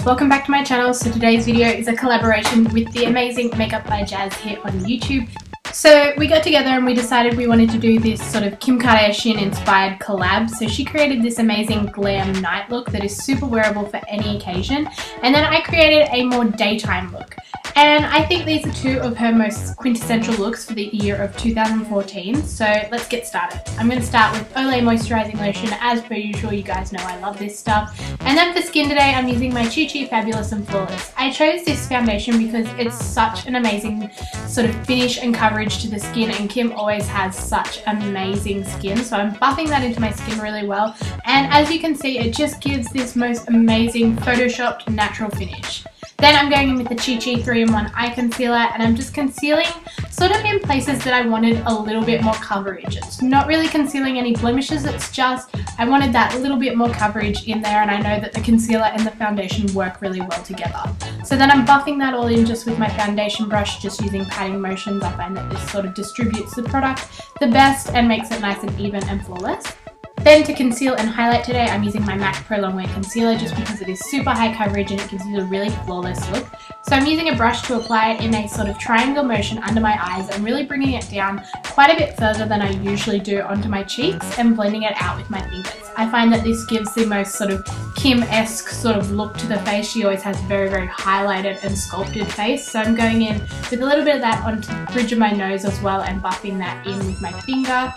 Welcome back to my channel. So today's video is a collaboration with the amazing Makeup by Jazz here on YouTube. So we got together and we decided we wanted to do this sort of Kim Kardashian inspired collab. So she created this amazing glam night look that is super wearable for any occasion, and then I created a more daytime look. And I think these are two of her most quintessential looks for the year of 2014. So let's get started. I'm going to start with Olay Moisturizing Lotion. As per usual, you guys know I love this stuff. And then for skin today, I'm using my Chi Chi Fabulous and Flawless. I chose this foundation because it's such an amazing sort of finish and coverage to the skin, and Kim always has such amazing skin. So I'm buffing that into my skin really well. And as you can see, it just gives this most amazing photoshopped natural finish. Then I'm going in with the Chi Chi 3-in-1 Eye Concealer, and I'm just concealing sort of in places that I wanted a little bit more coverage. It's not really concealing any blemishes, it's just I wanted that little bit more coverage in there, and I know that the concealer and the foundation work really well together. So then I'm buffing that all in just with my foundation brush, just using patting motions. I find that this sort of distributes the product the best and makes it nice and even and flawless. Then to conceal and highlight today, I'm using my MAC Pro Longwear Concealer just because it is super high coverage and it gives you a really flawless look. So I'm using a brush to apply it in a sort of triangle motion under my eyes and really bringing it down quite a bit further than I usually do onto my cheeks and blending it out with my fingers. I find that this gives the most sort of Kim-esque sort of look to the face. She always has a very, very highlighted and sculpted face. So I'm going in with a little bit of that onto the bridge of my nose as well and buffing that in with my finger.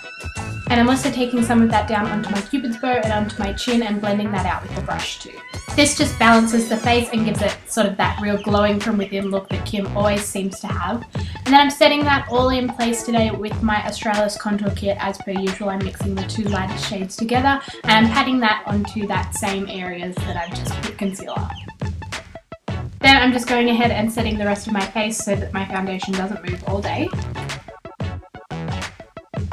And I'm also taking some of that down onto my Cupid's bow and onto my chin and blending that out with the brush too. This just balances the face and gives it sort of that real glowing from within look that Kim always seems to have. And then I'm setting that all in place today with my Australis Contour Kit. As per usual, I'm mixing the two lightest shades together and I'm patting that onto that same areas that I've just put concealer. Then I'm just going ahead and setting the rest of my face so that my foundation doesn't move all day.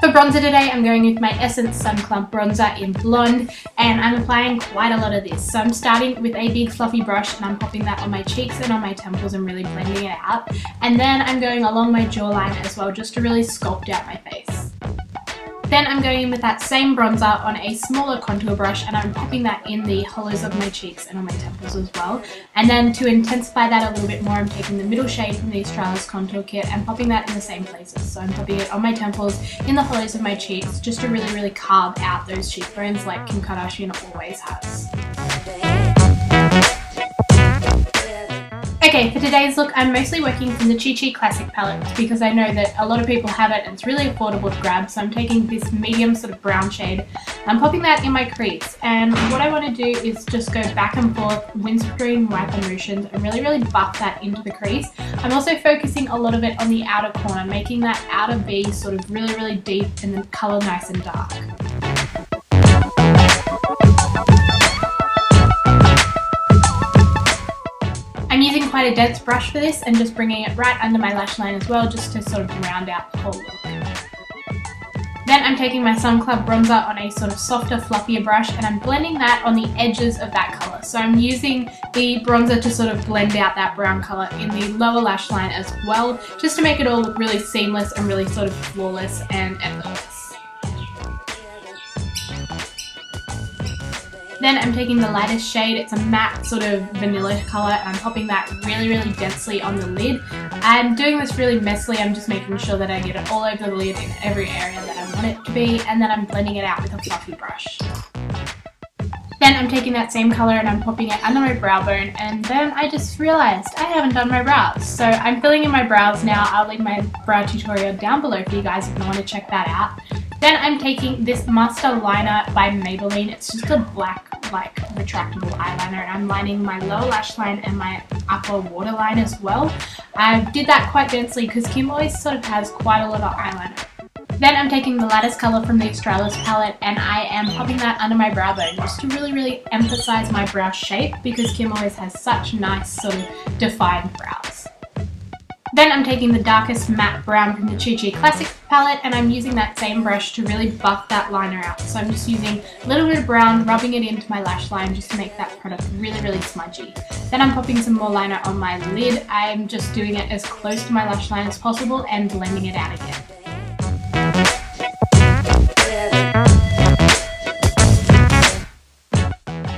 For bronzer today, I'm going with my Essence Sun Clump Bronzer in Blonde, and I'm applying quite a lot of this. So I'm starting with a big fluffy brush and I'm popping that on my cheeks and on my temples and really blending it out. And then I'm going along my jawline as well just to really sculpt out my face. Then I'm going in with that same bronzer on a smaller contour brush and I'm popping that in the hollows of my cheeks and on my temples as well. And then to intensify that a little bit more, I'm taking the middle shade from the Australis Contour Kit and popping that in the same places. So I'm popping it on my temples, in the hollows of my cheeks, just to really, really carve out those cheekbones like Kim Kardashian always has. Okay, for today's look, I'm mostly working from the Chi Chi Classic palette because I know that a lot of people have it and it's really affordable to grab. So I'm taking this medium sort of brown shade. I'm popping that in my crease, and what I want to do is just go back and forth, windscreen wiper motions, and really, really buff that into the crease. I'm also focusing a lot of it on the outer corner, making that outer V sort of really, really deep and the colour nice and dark. I'm using quite a dense brush for this and just bringing it right under my lash line as well, just to sort of round out the whole look. Then I'm taking my Sun Club bronzer on a sort of softer, fluffier brush and I'm blending that on the edges of that colour. So I'm using the bronzer to sort of blend out that brown colour in the lower lash line as well, just to make it all look really seamless and really sort of flawless and effortless. Then I'm taking the lightest shade, it's a matte sort of vanilla colour, and I'm popping that really, really densely on the lid. I'm doing this really messily, I'm just making sure that I get it all over the lid in every area that I want it to be, and then I'm blending it out with a fluffy brush. Then I'm taking that same colour and I'm popping it under my brow bone, and then I just realised I haven't done my brows. So I'm filling in my brows now. I'll leave my brow tutorial down below for you guys if you want to check that out. Then I'm taking this Master Liner by Maybelline. It's just a black, like, retractable eyeliner, and I'm lining my lower lash line and my upper waterline as well. I did that quite densely because Kim always sort of has quite a lot of eyeliner. Then I'm taking the lightest colour from the Australis palette and I am popping that under my brow bone just to really, really emphasise my brow shape because Kim always has such nice sort of defined brows. Then I'm taking the darkest matte brown from the Chi Chi Classic palette and I'm using that same brush to really buff that liner out. So I'm just using a little bit of brown, rubbing it into my lash line just to make that product really, really smudgy. Then I'm popping some more liner on my lid. I'm just doing it as close to my lash line as possible and blending it out again.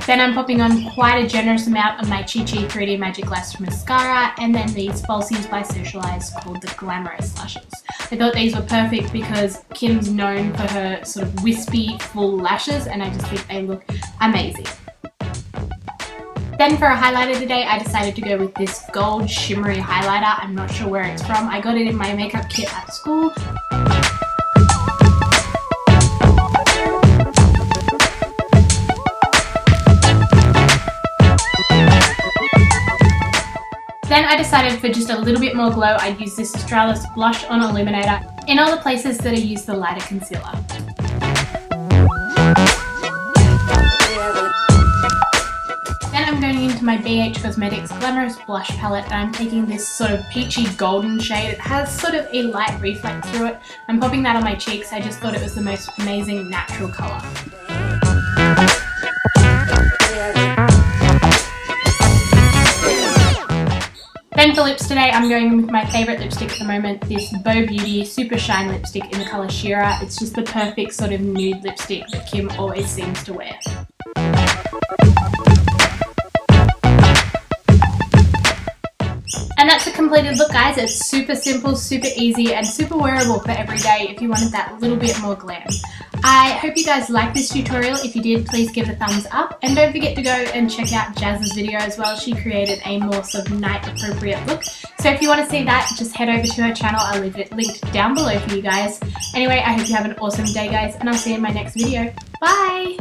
Then I'm popping on quite a generous amount of my Chi Chi 3D Magic Lash Mascara and then these falsies by Socialize called the Glamorous Lashes. I thought these were perfect because Kim's known for her sort of wispy, full lashes and I just think they look amazing. Then for a highlighter today, I decided to go with this gold shimmery highlighter. I'm not sure where it's from. I got it in my makeup kit at school. Then I decided for just a little bit more glow, I'd use this Australis Blush On Illuminator in all the places that I use the lighter concealer. Then I'm going into my BH Cosmetics Glamorous Blush Palette and I'm taking this sort of peachy golden shade. It has sort of a light reflect through it. I'm popping that on my cheeks. I just thought it was the most amazing natural colour. Then for lips today, I'm going with my favourite lipstick at the moment, this Bow Beauty Super Shine lipstick in the colour Shira. It's just the perfect sort of nude lipstick that Kim always seems to wear. And that's a completed look, guys. It's super simple, super easy, and super wearable for every day if you wanted that little bit more glam. I hope you guys liked this tutorial. If you did, please give it a thumbs up. And don't forget to go and check out Jazz's video as well. She created a more sort of night appropriate look. So if you want to see that, just head over to her channel. I'll leave it linked down below for you guys. Anyway, I hope you have an awesome day, guys, and I'll see you in my next video. Bye!